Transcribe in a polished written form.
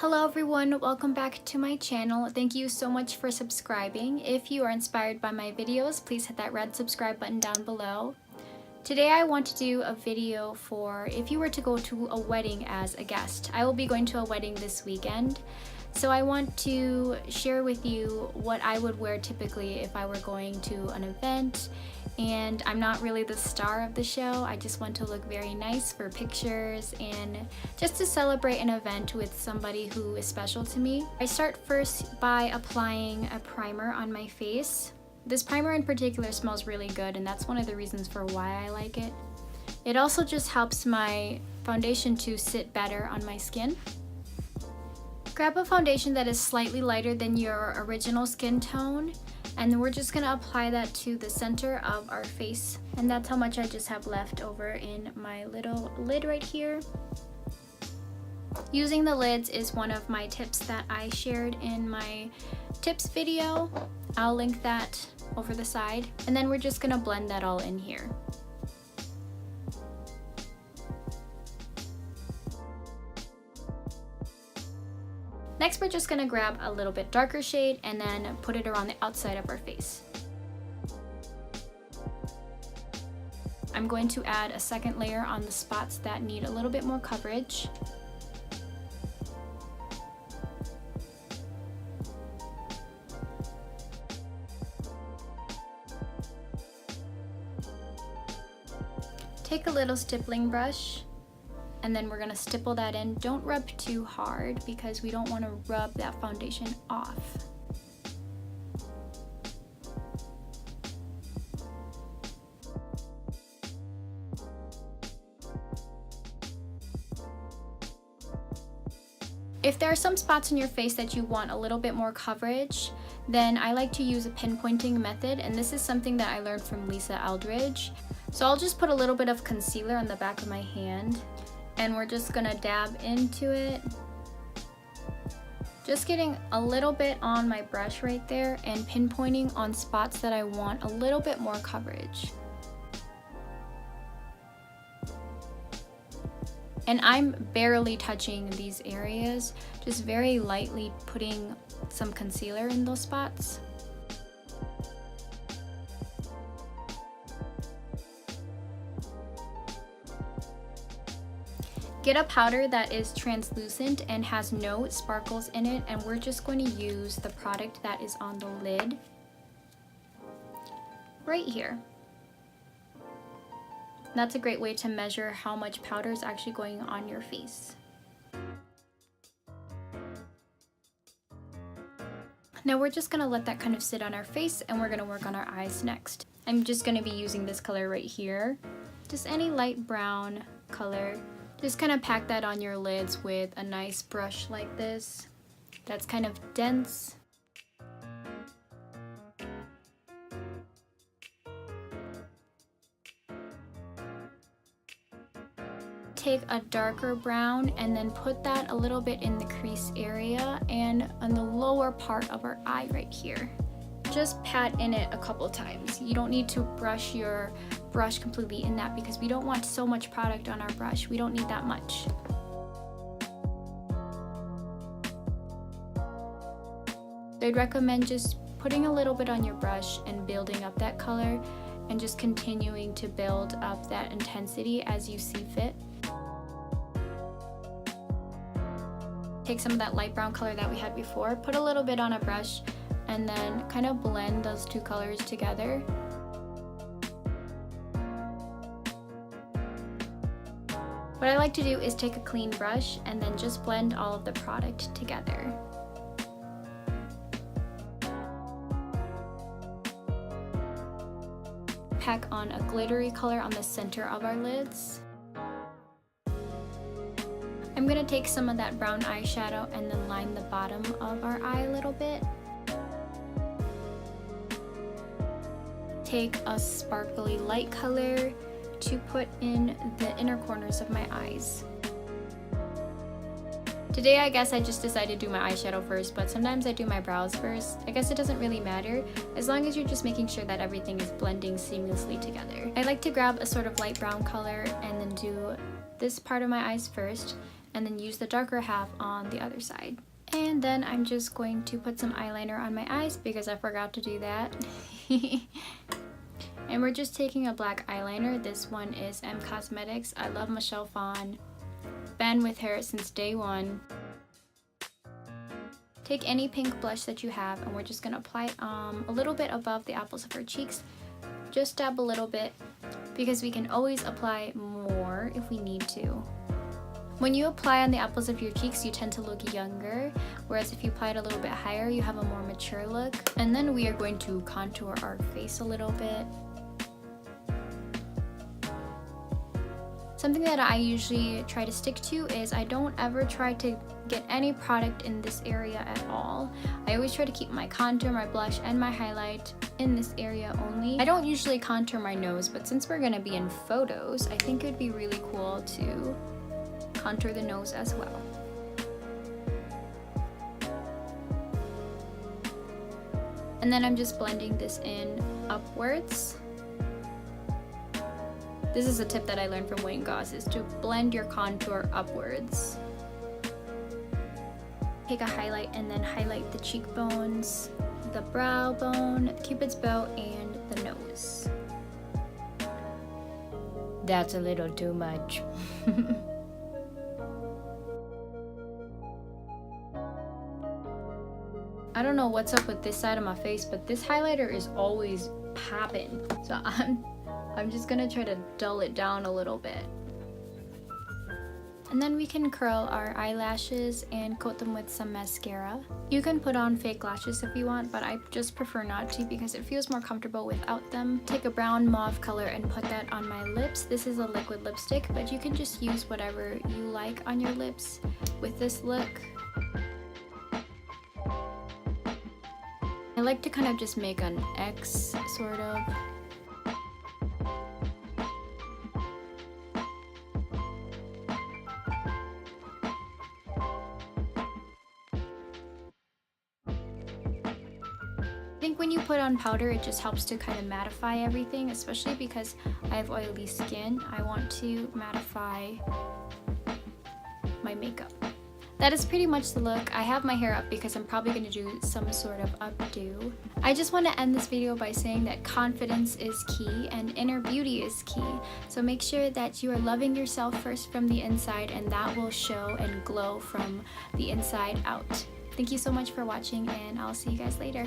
Hello everyone, welcome back to my channel. Thank you so much for subscribing. If you are inspired by my videos, please hit that red subscribe button down below. Today I want to do a video for if you were to go to a wedding as a guest. I will be going to a wedding this weekend, so I want to share with you what I would wear typically if I were going to an event. And I'm not really the star of the show, I just want to look very nice for pictures and just to celebrate an event with somebody who is special to me. I start first by applying a primer on my face. This primer in particular smells really good, and that's one of the reasons for why I like it. It also just helps my foundation to sit better on my skin. Grab a foundation that is slightly lighter than your original skin tone, and then we're just gonna apply that to the center of our face. And that's how much I just have left over in my little lid right here. Using the lids is one of my tips that I shared in my tips video. I'll link that over the side. And then we're just gonna blend that all in here. Next, we're just gonna grab a little bit darker shade and then put it around the outside of our face. I'm going to add a second layer on the spots that need a little bit more coverage. Take a little stippling brush, and then we're gonna stipple that in. Don't rub too hard because we don't want to rub that foundation off. If there are some spots in your face that you want a little bit more coverage, then I like to use a pinpointing method, and this is something that I learned from Lisa Eldridge. So I'll just put a little bit of concealer on the back of my hand, and we're just gonna dab into it. Just getting a little bit on my brush right there and pinpointing on spots that I want a little bit more coverage. And I'm barely touching these areas, just very lightly putting some concealer in those spots. Get a powder that is translucent and has no sparkles in it, and we're just going to use the product that is on the lid right here. That's a great way to measure how much powder is actually going on your face. Now we're just gonna let that kind of sit on our face, and we're gonna work on our eyes next. I'm just gonna be using this color right here, just any light brown color. Just kind of pack that on your lids with a nice brush like this that's kind of dense. Take a darker brown and then put that a little bit in the crease area and on the lower part of our eye right here. Just pat in it a couple times. You don't need to brush your brush completely in that because we don't want so much product on our brush. We don't need that much. I'd recommend just putting a little bit on your brush and building up that color and just continuing to build up that intensity as you see fit. Take some of that light brown color that we had before, put a little bit on a brush, and then kind of blend those two colors together. What I like to do is take a clean brush and then just blend all of the product together. Pack on a glittery color on the center of our lids. I'm gonna take some of that brown eyeshadow and then line the bottom of our eye a little bit. Take a sparkly light color to put in the inner corners of my eyes. Today I guess I just decided to do my eyeshadow first, but sometimes I do my brows first. I guess it doesn't really matter as long as you're just making sure that everything is blending seamlessly together. I like to grab a sort of light brown color and then do this part of my eyes first, and then use the darker half on the other side. And then I'm just going to put some eyeliner on my eyes because I forgot to do that. And we're just taking a black eyeliner. This one is M Cosmetics. I love Michelle Phan. Been with her since day one. Take any pink blush that you have, and we're just gonna apply it a little bit above the apples of her cheeks. Just dab a little bit because we can always apply more if we need to. When you apply on the apples of your cheeks, you tend to look younger, whereas if you apply it a little bit higher, you have a more mature look. And then we are going to contour our face a little bit. Something that I usually try to stick to is I don't ever try to get any product in this area at all. I always try to keep my contour, my blush, and my highlight in this area only. I don't usually contour my nose, but since we're gonna be in photos, I think it would be really cool to contour the nose as well. And then I'm just blending this in upwards. This is a tip that I learned from Wayne Goss, is to blend your contour upwards. Take a highlight and then highlight the cheekbones, the brow bone, the cupid's bow, and the nose. That's a little too much. I don't know what's up with this side of my face, but this highlighter is always popping. So I'm just gonna try to dull it down a little bit. And then we can curl our eyelashes and coat them with some mascara. You can put on fake lashes if you want, but I just prefer not to because it feels more comfortable without them. Take a brown mauve color and put that on my lips. This is a liquid lipstick, but you can just use whatever you like on your lips with this look. I like to kind of just make an X, sort of. I think when you put on powder, it just helps to kind of mattify everything, especially because I have oily skin. I want to mattify my makeup. That is pretty much the look. I have my hair up because I'm probably going to do some sort of updo. I just want to end this video by saying that confidence is key and inner beauty is key. So make sure that you are loving yourself first from the inside, and that will show and glow from the inside out. Thank you so much for watching, and I'll see you guys later.